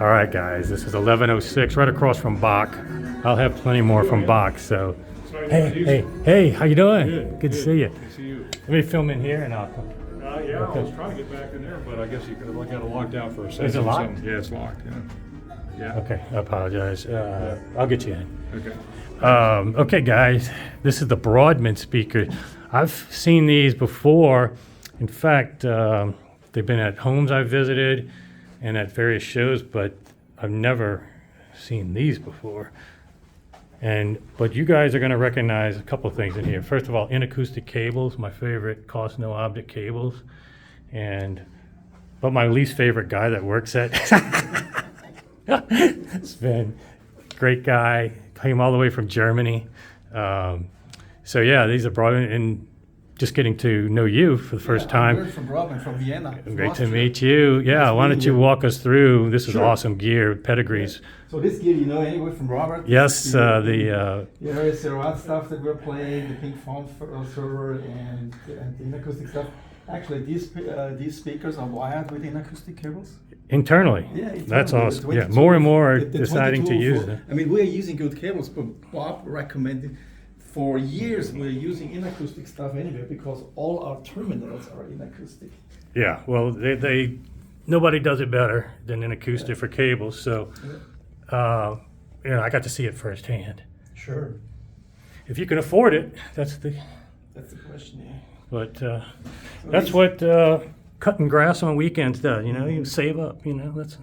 All right, guys, this is 11:06, right across from Bach. I'll have plenty more from Bach. So, hey, how you doing? Good to see you. Good to see you. Let me film in here and I'll. Yeah, I was trying to get back in there, but I guess you could have got it locked out for a second. Is it locked? Yeah, it's locked. Yeah. Okay, I apologize. I'll get you in. Okay. Okay, guys, this is the Broadmann speaker. I've seen these before. In fact, they've been at homes I've visited and at various shows, but I've never seen these before. But you guys are going to recognize a couple things in here. First of all, inacoustic cables, my favorite cost no object cables, but my least favorite guy that works at Sven, great guy, came all the way from Germany. So yeah, these are Broadmann, and just getting to know you for the first time. I'm from Broadmann, from Vienna. Great to meet you. Yeah, why don't you walk us through? This is awesome gear, pedigrees. So this gear, you know anyway from Robert? Yes, the Aries Cerat stuff that we're playing, the pink phone server and the inacoustic stuff. Actually, these speakers are wired with inacoustic cables. Internally. Yeah, that's awesome. Yeah, more and more are deciding to use it. I mean, we're using good cables, but Bob recommended. For years, we're using inacoustic stuff anyway because all our terminals are inacoustic. Yeah, well, nobody does it better than an acoustic for cables. So, I got to see it firsthand. Sure. If you can afford it, that's the question. Yeah. But that's what cutting grass on weekends does. You save up. That's.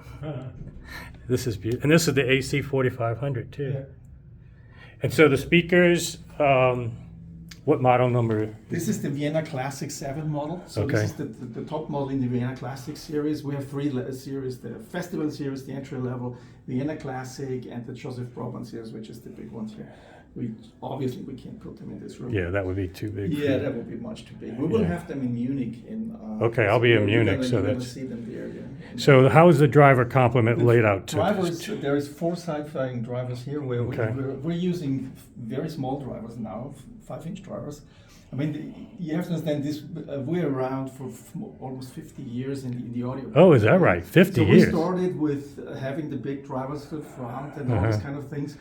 This is beautiful, and this is the AC 4500 too. Yeah. And so the speakers, what model number? This is the Vienna Classic 7 model. So this is the top model in the Vienna Classic series. We have three series: the Festival series, the entry level, Vienna Classic, and the Joseph Brodmann series, which is the big ones here. Obviously we can't put them in this room. Yeah, that would be too big. Yeah, that would be much too big. We will have them in Munich. Okay, I'll be in Munich, so you're that's. See them there, yeah. So how is the driver complement laid out? There is 4 side-firing drivers here. We're using very small drivers now, 5-inch drivers. I mean, you have to understand this. We're around for almost 50 years in the audio. Oh, is that right? 50 years. We started with having the big drivers to the front and all these kind of things.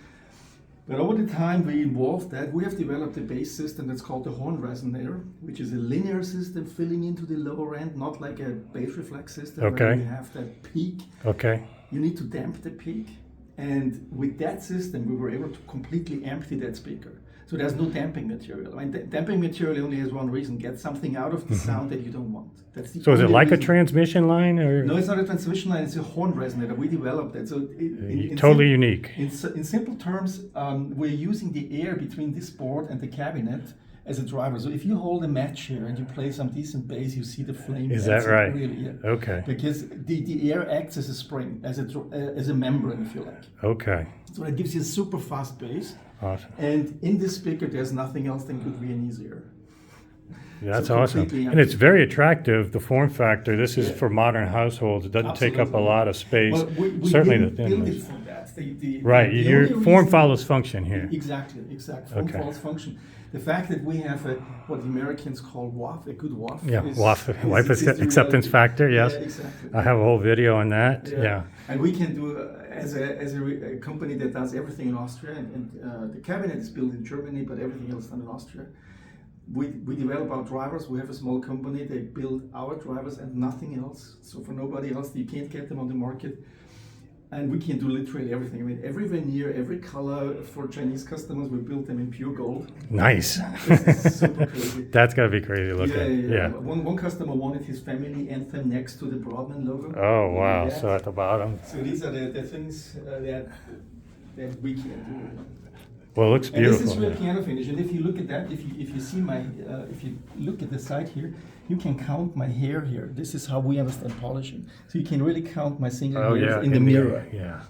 But over the time we involved that, we have developed a bass system that's called the horn resonator, which is a linear system filling into the lower end, not like a bass reflex system where you have that peak. Okay. You need to damp the peak. And with that system, we were able to completely empty that speaker. So there's no damping material. I mean, damping material only has one reason: get something out of the sound that you don't want. That's the so is it like reason. A transmission line, or? No, it's not a transmission line. It's a horn resonator. We developed that. So totally unique. In simple terms, we're using the air between this board and the cabinet as a driver. So if you hold a match here and you play some decent bass, you see the flame. Is that right? Really, yeah. Okay. Because the air acts as a spring, as a membrane, if you like. Okay. So that gives you a super fast bass. Awesome. And in this speaker, there's nothing else that could be an easier. Yeah, that's awesome. And it's very attractive, the form factor. This is for modern households. It doesn't take up a lot of space. Well, we certainly didn't the thin build it ones. for that. Right, your form follows function here. Exactly. Form follows function. The fact that we have what the Americans call WAF, a good WAF. Yeah, WAF, wife acceptance factor, yes. Yeah, exactly. I have a whole video on that, yeah. And we can do, as a company that does everything in Austria, and the cabinet is built in Germany, but everything else done in Austria. We develop our drivers. We have a small company. They build our drivers and nothing else. So for nobody else, you can't get them on the market. And we can do literally everything. I mean, every veneer, every color for Chinese customers, we built them in pure gold. Nice. This is super crazy. That's got to be crazy looking. Yeah. One customer wanted his family anthem next to the Broadmann logo. Oh, wow. So at the bottom. So these are the things that we can do. Well, it looks beautiful. And this is real piano finish. And if you look at that, if you see if you look at the side here, you can count my hair here. This is how we understand polishing. So you can really count my single hairs in the mirror. Yeah,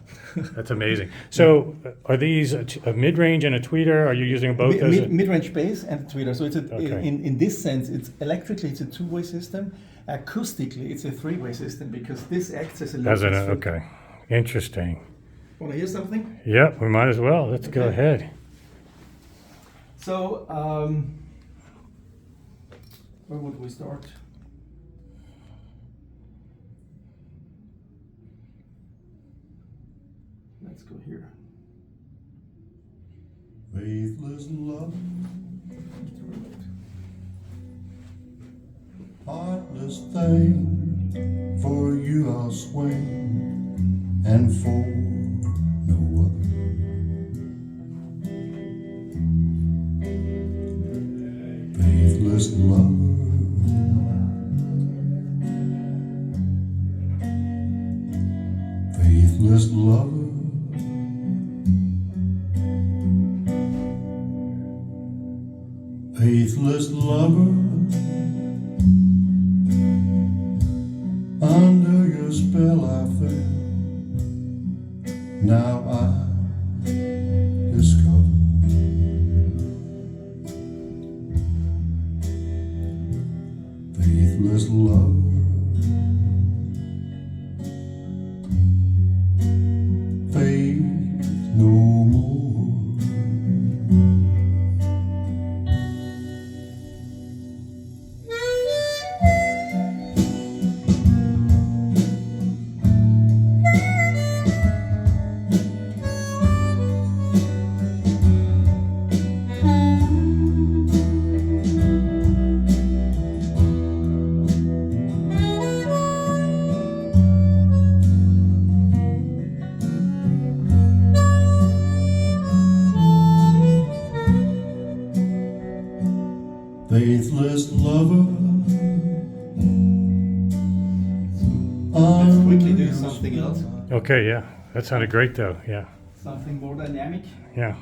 that's amazing. So are these a mid-range and a tweeter? Are you using both? Mid-range bass and a tweeter. So it's in this sense, it's electrically it's a two-way system. Acoustically, it's a three-way system because this acts as a low pass filter. Okay, interesting. Want to hear something? Yep, we might as well. Let's go ahead. So, where would we start? let's go here. Faithless love, heartless thing, for you I'll swing, and for no other. Faithless lover, faithless lover, faithless lover, under your spell I fell. Now I discover faithless lover, faith no more. Faithless lover, Let's quickly do something else. Okay, yeah. That sounded great though. Yeah. Something more dynamic. Yeah.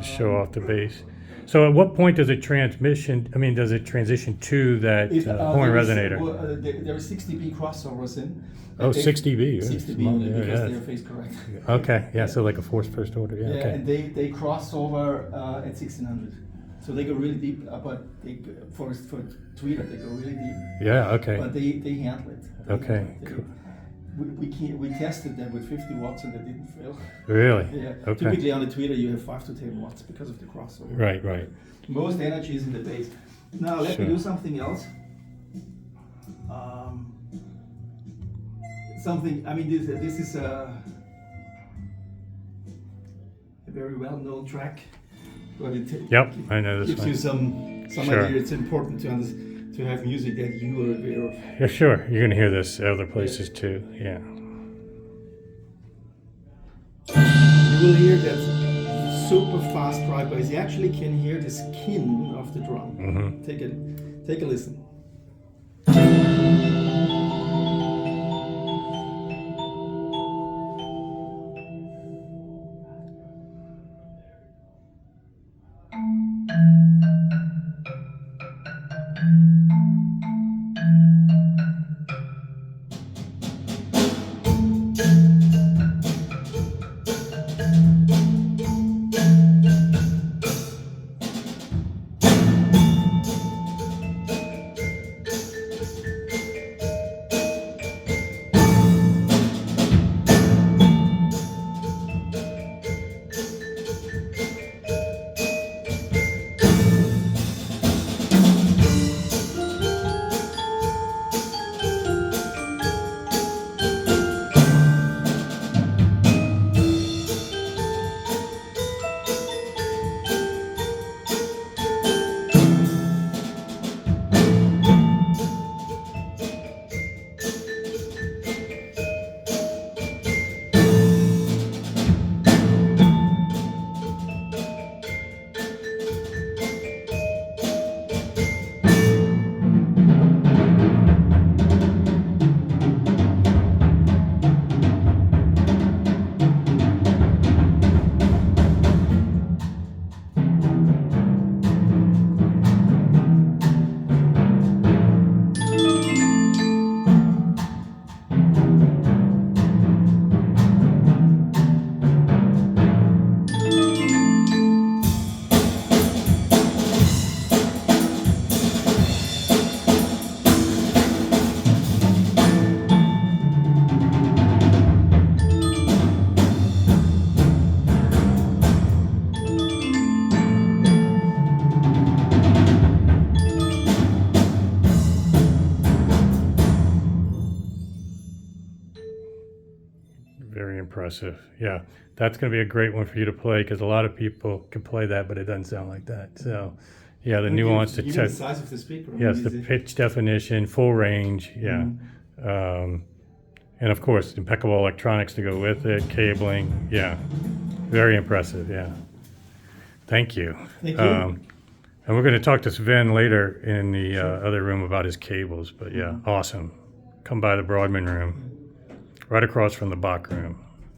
Show off the bass. So at what point does it does it transition to that horn resonator? There are 6 dB crossovers in. Oh, 6 dB. 6 dB only because they are phase correct. Okay, yeah, so like a forced first order. Yeah, Yeah, okay. and they cross over at 1600. So they go really deep, but for tweeter they go really deep. Yeah, okay. But they handle it. Okay, cool. We tested them with 50 watts and they didn't fail. Really? Yeah. Okay. Typically on the tweeter you have 5 to 10 watts because of the crossover. Right. Most energy is in the bass. Now let me Sure. do something else. This is a very well-known track, but Yep, I know this gives one. you some Sure. idea. It's important to have music that you are aware of. Yeah, sure. You're gonna hear this other places too. Yeah. You will hear that super fast dry bass. You actually can hear the skin of the drum. Mm-hmm. Take a listen. very impressive. Yeah, that's going to be a great one for you to play because a lot of people can play that, but it doesn't sound like that. So, yeah, the nuance to You check. the size of the speaker. Yes, the pitch definition, full range. Yeah. And of course, impeccable electronics to go with it, cabling. Yeah, very impressive. Yeah. Thank you. Thank you. And we're going to talk to Sven later in the other room about his cables. But yeah, awesome. Come by the Broadman room, right across from the Bach room.